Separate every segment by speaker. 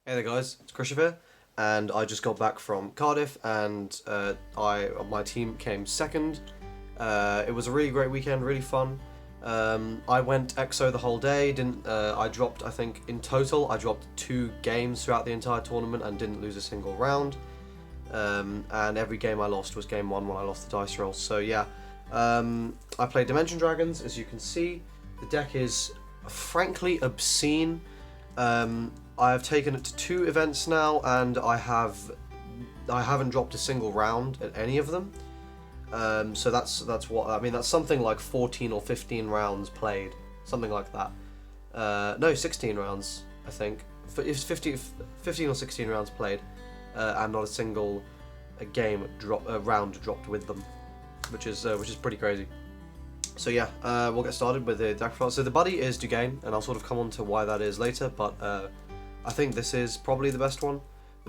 Speaker 1: Hey there guys, it's Krishiv here, and I just got back from Cardiff, and my team came second. It was a really great weekend, really fun. I went EXO the whole day. I dropped, I think in total I dropped 2 games throughout the entire tournament and didn't lose a single round. And every game I lost was game 1 when I lost the dice roll. So yeah, I played Dimension Dragons. As you can see, the deck is frankly obscene. I have taken it to 2 events now, and I haven't dropped a single round at any of them. So that's what I mean. That's something like 14 or 15 rounds played, something like that. No, 16 rounds I think. It's 15 or 16 rounds played, and not a single round dropped with them, which is pretty crazy. So yeah, we'll get started with the deck profile. So the buddy is Dugain, and I'll sort of come on to why that is later, but I think this is probably the best one,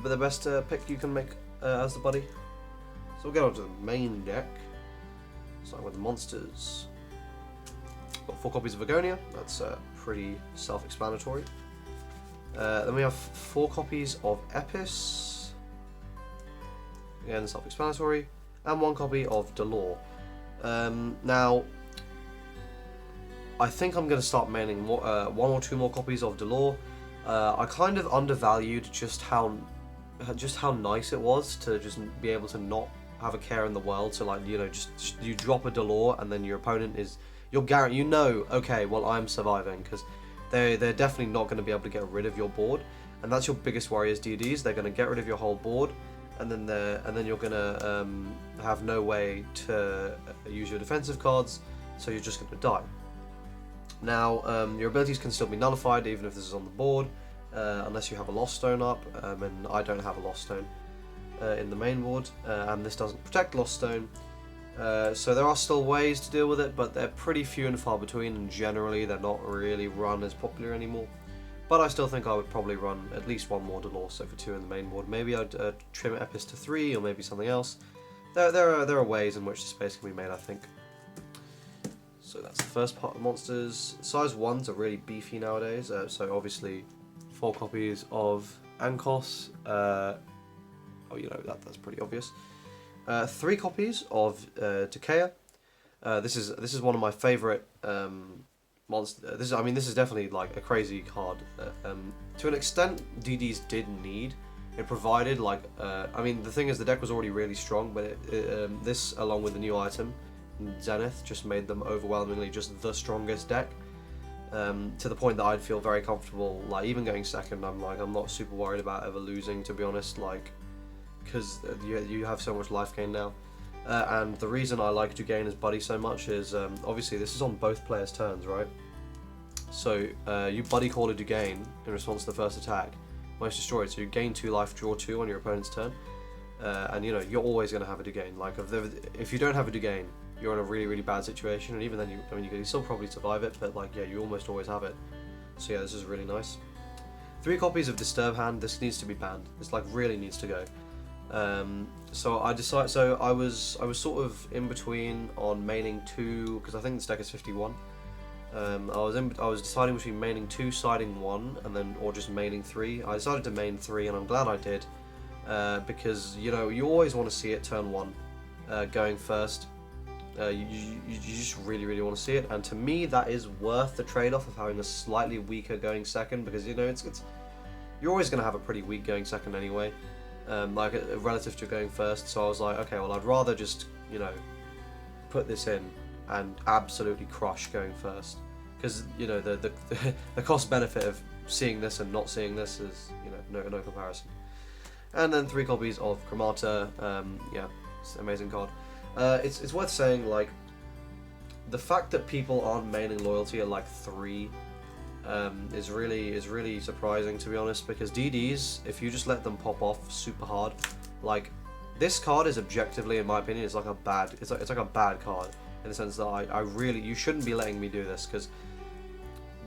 Speaker 1: the best pick you can make as the buddy. So we'll get on to the main deck, starting with the monsters. Got 4 copies of Agonia, that's pretty self-explanatory. Then we have 4 copies of Epis, again self-explanatory, and 1 copy of Delore. Now, I think I'm going to start maining 1 or 2 more copies of Delore. I kind of undervalued just how nice it was to just be able to not have a care in the world. So like, you know, just you drop a Delore and then your opponent is, you're guaranteed, you know, okay, well I'm surviving, because they're definitely not going to be able to get rid of your board, and that's your biggest worry as DDs. They're going to get rid of your whole board, and then you're going to have no way to use your defensive cards, so you're just going to die. Now, your abilities can still be nullified even if this is on the board, unless you have a Lost Stone up, and I don't have a Lost Stone in the main board, and this doesn't protect Lost Stone. So there are still ways to deal with it, but they're pretty few and far between, and generally they're not really run as popular anymore. But I still think I would probably run at least 1 more Delore, so for 2 in the main board. Maybe I'd trim Epis to 3, or maybe something else. There are ways in which the space can be made, I think. So that's the first part of monsters. Size 1s are really beefy nowadays, so obviously 4 copies of Ankos. Oh, you know, that's pretty obvious. 3 copies of Decaya. This is one of my favourite monsters. This is definitely like a crazy card. To an extent, DDs did need. It provided like, the thing is, the deck was already really strong, but this, along with the new item, Zenith, just made them overwhelmingly just the strongest deck, to the point that I'd feel very comfortable, like even going second. I'm not super worried about ever losing, to be honest, like, because you have so much life gain now. And the reason I like Dugain as buddy so much is, obviously this is on both players' turns, right? So you buddy call a Dugain in response to the first attack, most destroyed, so you gain 2 life, draw 2 on your opponent's turn, and you know, you're always going to have a Dugain. Like, if you don't have a Dugain, you're in a really, really bad situation, and even then, you can still probably survive it, but like, yeah, you almost always have it. So yeah, this is really nice. 3 copies of Disturb Hand. This needs to be banned. This like really needs to go. So I was sort of in between on maining 2, because I think this deck is 51. I was deciding between maining 2, siding 1, or just maining 3. I decided to main 3, and I'm glad I did, because you know, you always want to see it turn 1, going first. You just really, really want to see it, and to me that is worth the trade-off of having a slightly weaker going second, because you know, you're always going to have a pretty weak going second anyway, like relative to going first. So I was like, okay, well, I'd rather just, you know, put this in and absolutely crush going first, because you know, the cost benefit of seeing this and not seeing this is, you know, no comparison. And then 3 copies of Chromata. Yeah, it's an amazing card. It's worth saying, like, the fact that people aren't maining Loyalty at like 3 is really surprising, to be honest, because DDs, if you just let them pop off super hard, like, this card is objectively, in my opinion, it's like a bad card, in the sense that you shouldn't be letting me do this, because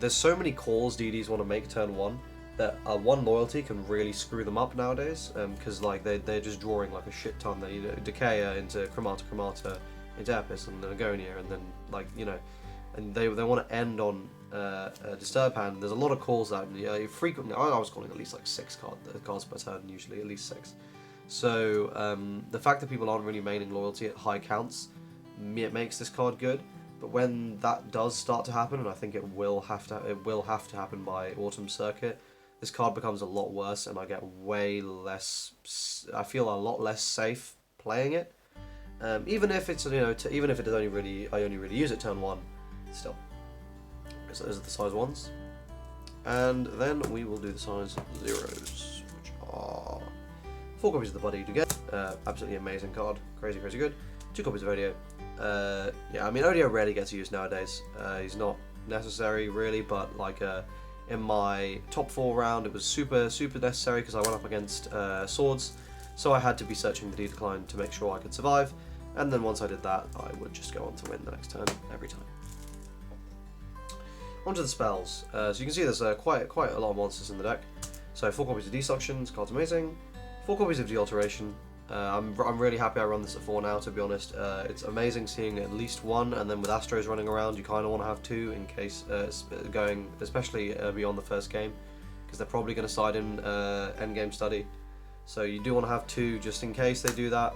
Speaker 1: there's so many calls DDs want to make turn 1 that 1 Loyalty can really screw them up nowadays, because like they're just drawing like a shit ton. They, you know, Decaya into Chromata into Epis, and then Agonia, and then, like, you know, and they want to end on Disturb hand, there's a lot of calls that frequently. I was calling at least like 6 cards per turn, usually at least 6. So the fact that people aren't really maining loyalty at high counts, it makes this card good. But when that does start to happen, and I think it will have to happen by Autumn Circuit, this card becomes a lot worse, and I get way less. I feel a lot less safe playing it. Even if it's even if it is I only really use it turn 1, still. So those are the size 1s, and then we will do the size 0s, which are 4 copies of the Buddy to get. Absolutely amazing card, crazy good. 2 copies of Odio. Yeah, I mean Odio rarely gets used nowadays. He's not necessary really, but like in my top 4 round, it was super necessary because I went up against swords, so I had to be searching the decline to make sure I could survive. And then once I did that, I would just go on to win the next turn every time. Onto the spells. So you can see there's quite a lot of monsters in the deck. So 4 copies of Destruction, this card's amazing. 4 copies of De-Alteration. I'm really happy I run this at 4 now, to be honest. It's amazing seeing at least 1, and then with Astros running around, you kind of want to have 2 in case going, especially beyond the first game, because they're probably going to side in endgame study. So you do want to have 2 just in case they do that.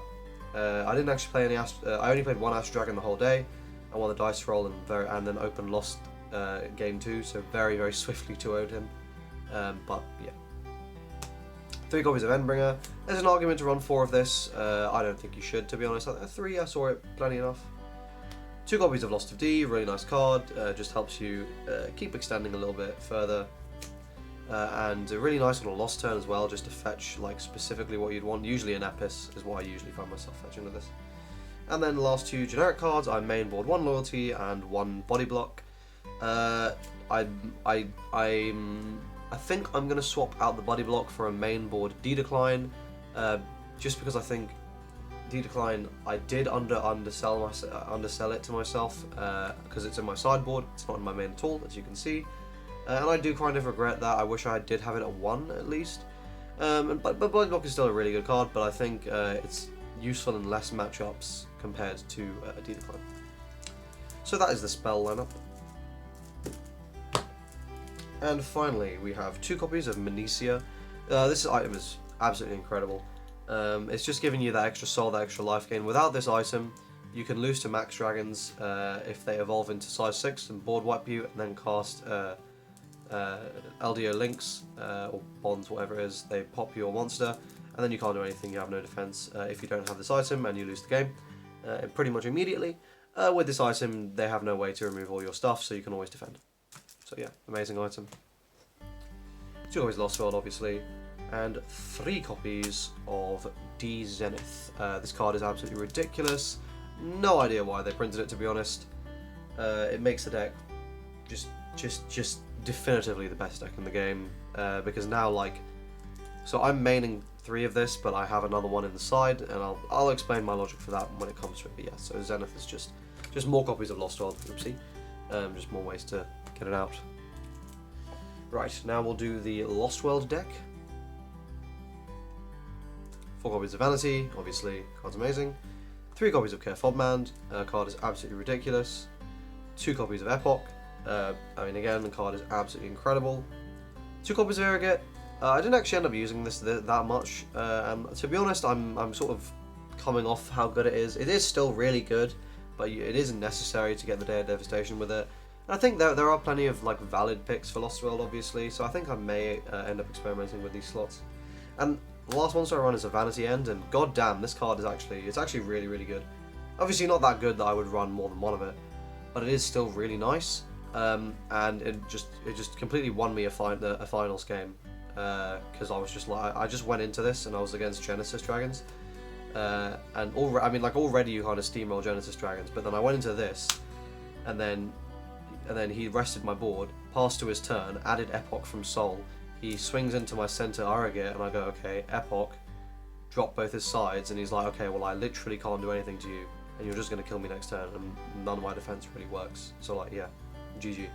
Speaker 1: I didn't actually play any I only played 1 Astro Dragon the whole day. I won the dice roll and then open lost game 2, so very swiftly 2-0'd him. But yeah. 3 copies of Endbringer. There's an argument to run 4 of this. I don't think you should, to be honest. 3, I saw it plenty enough. 2 copies of Lost of D, really nice card. Just helps you keep extending a little bit further. And a really nice little lost turn as well, just to fetch like specifically what you'd want. Usually an Epis is what I usually find myself fetching with this. And then the last 2 generic cards, I main board 1 loyalty and 1 body block. I think I'm going to swap out the Buddy block for a main board D-Decline, just because I think D-Decline, I did undersell it to myself, because it's in my sideboard, it's not in my main at all, as you can see. And I do kind of regret that. I wish I did have it at 1 at least. But Buddy block is still a really good card, but I think it's useful in less matchups compared to D-Decline. So that is the spell lineup. And finally, we have 2 copies of Mnesia. This item is absolutely incredible. It's just giving you that extra soul, that extra life gain. Without this item, you can lose to max dragons if they evolve into size 6 and board wipe you, and then cast LDO links or bonds, whatever it is. They pop your monster, and then you can't do anything. You have no defense if you don't have this item, and you lose the game pretty much immediately. With this item, they have no way to remove all your stuff, so you can always defend. So yeah, amazing item. 2 copies of Lost World, obviously, and 3 copies of D Zenith. This card is absolutely ridiculous. No idea why they printed it, to be honest. It makes the deck just definitively the best deck in the game, because now, like, so I'm maining 3 of this, but I have another one in the side, and I'll explain my logic for that when it comes to it. But yeah, so Zenith is just more copies of Lost World. Oopsie. Just more ways to get it out. Right, now we'll do the Lost World deck. 4 copies of Vanity, obviously, card's amazing. 3 copies of Kerfobmand, card is absolutely ridiculous. 2 copies of Epoch, I mean again, the card is absolutely incredible. 2 copies of Irrigate. I didn't actually end up using this that much, and to be honest, I'm sort of coming off how good it is. It is still really good, but it isn't necessary to get the Day of Devastation with it. And I think there are plenty of like valid picks for Lost World, obviously, so I think I may end up experimenting with these slots. And the last monster I run is a Vanity End, and god damn, this card is actually really good. Obviously not that good that I would run more than 1 of it, but it is still really nice. And it just completely won me a finals game, because I was just like, I just went into this and I was against Genesis Dragons, and already you kind of steamroll Genesis Dragons, but then I went into this, and then he rested my board, passed to his turn, added Epoch from Soul. He swings into my center Irrigate, and I go, okay, Epoch, drop both his sides, and he's like, okay, well I literally can't do anything to you, and you're just going to kill me next turn, and none of my defense really works. So like, yeah, GG.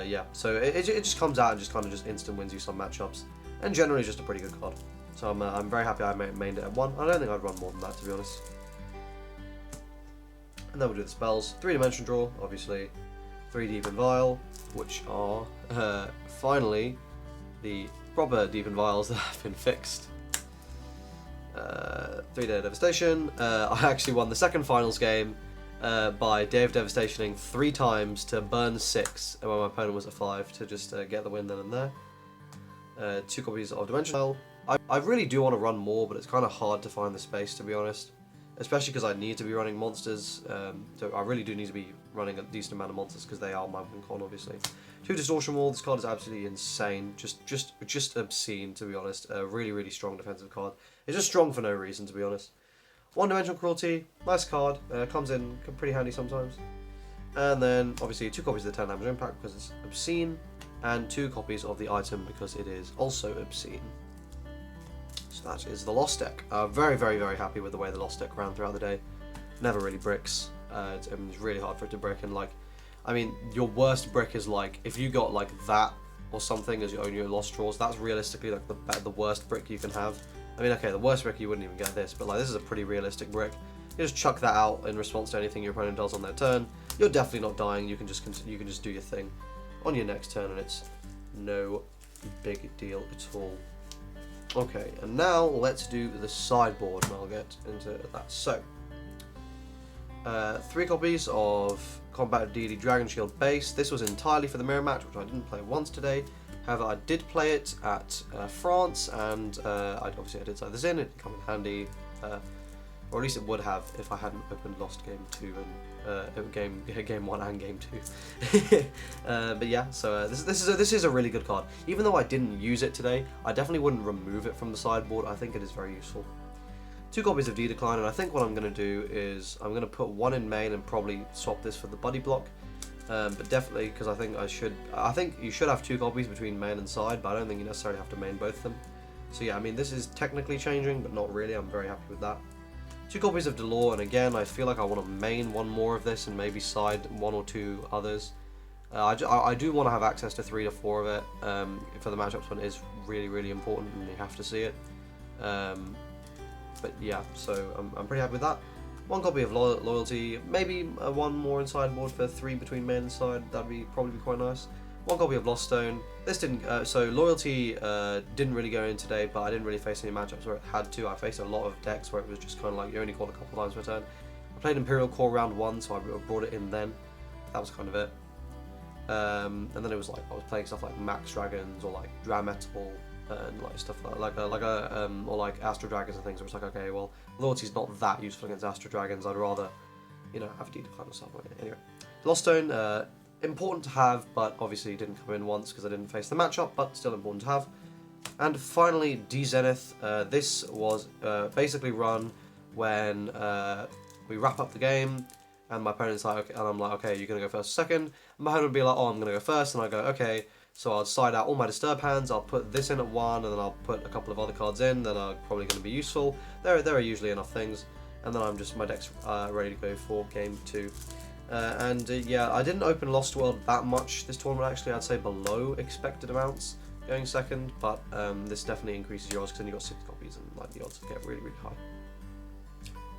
Speaker 1: Yeah, so it just comes out and just kind of just instant wins you some matchups, and generally just a pretty good card. So I'm very happy I mained it at 1. I don't think I'd run more than that, to be honest. And then we'll do the spells. 3-dimension draw, obviously. 3 Deep and Vial, which are finally the proper Deep and Vials that have been fixed. 3-day Devastation. I actually won the second finals game by Day of Devastationing 3 times to burn 6 when my opponent was at 5 to just get the win then and there. 2 copies of Dimensional. I really do want to run more, but it's kind of hard to find the space, to be honest. Especially because I need to be running monsters. So I really do need to be running a decent amount of monsters because they are my win con, obviously. 2 Distortion Wall. This card is absolutely insane. Just obscene, to be honest. A really, really strong defensive card. It's just strong for no reason, to be honest. 1-Dimensional Cruelty. Nice card. Comes in pretty handy sometimes. And then, obviously, 2 copies of the 10 damage impact because it's obscene. And 2 copies of the item because it is also obscene. So that is the Lost deck. Very, very, very happy with the way the Lost deck ran throughout the day. Never really bricks. It's really hard for it to brick, and like, I mean, your worst brick is like, if you got like that or something as your only Lost draws, that's realistically like the worst brick you can have. I mean, okay, the worst brick you wouldn't even get this, but like this is a pretty realistic brick. You just chuck that out in response to anything your opponent does on their turn. You're definitely not dying. You can just do your thing on your next turn, and it's no big deal at all. Okay, and now let's do the sideboard, and I'll get into that. So, 3 copies of Combat Deity Dragon Shield base. This was entirely for the mirror match, which I didn't play once today. However, I did play it at France, and obviously I did side this in. It come in handy, or at least it would have if I hadn't opened Lost Game 2 and Game 1 and Game 2. But yeah, so this is a really good card. Even though I didn't use it today, I definitely wouldn't remove it from the sideboard. I think it is very useful. 2 copies of D-Decline, and I think what I'm going to do is I'm going to put 1 in main and probably swap this for the Buddy block. But definitely, because I think you should have 2 copies between main and side, but I don't think you necessarily have to main both of them. So yeah, I mean, this is technically changing, but not really. I'm very happy with that. 2 copies of Delore, and again, I feel like I want to main 1 more of this and maybe side 1 or 2 others. I do want to have access to 3 to 4 of it for the matchups when it is really, really important and you have to see it. But yeah, so I'm pretty happy with that. 1 copy of Loyalty, maybe 1 more in sideboard for 3 between main and side. That'd probably be quite nice. 1 copy of Lost Stone. This didn't. So Loyalty didn't really go in today, but I didn't really face any matchups where it had to. I faced a lot of decks where it was just kind of like you only called a couple times per turn. I played Imperial Core round 1, so I brought it in then. That was kind of it. And then it was like I was playing stuff like Max Dragons or like Drametal and like stuff like or like Astro Dragons and things. Where it's like, okay, well, Loyalty's not that useful against Astro Dragons. I'd rather, you know, have a D-Decline or something. Anyway, Lost Stone. Important to have, but obviously didn't come in once because I didn't face the matchup, but still important to have. And finally, D-Zenith. This was basically run when we wrap up the game, and my opponent's like, okay, and I'm like, okay, you're going to go first or second. And my opponent would be like, oh, I'm going to go first, and I go, okay. So I'll side out all my disturb hands, I'll put this in at 1, and then I'll put a couple of other cards in that are probably going to be useful. There are usually enough things, and then my deck's ready to go for game 2. Yeah, I didn't open Lost World that much this tournament, actually. I'd say below expected amounts going second, but this definitely increases your odds because then you've got 6 copies and like the odds get really, really high.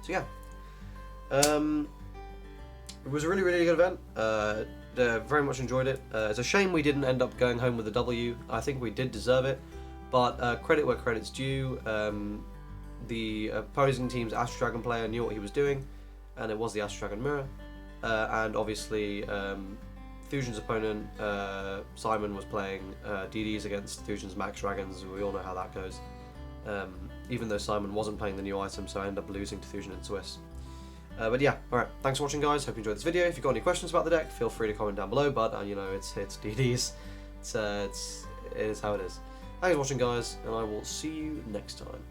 Speaker 1: So yeah, it was a really, really good event. Very much enjoyed it. It's a shame we didn't end up going home with a W. I think we did deserve it, but credit where credit's due. The opposing team's Astro Dragon player knew what he was doing, and it was the Astro Dragon Mirror. And obviously, Fusion's opponent, Simon, was playing DDs against Fusion's Max Dragons, and we all know how that goes. Even though Simon wasn't playing the new item, so I ended up losing to Fusion and Swiss. But yeah, alright, thanks for watching, guys. Hope you enjoyed this video. If you've got any questions about the deck, feel free to comment down below, but you know, it's DDs. It is how it is. Thanks for watching, guys, and I will see you next time.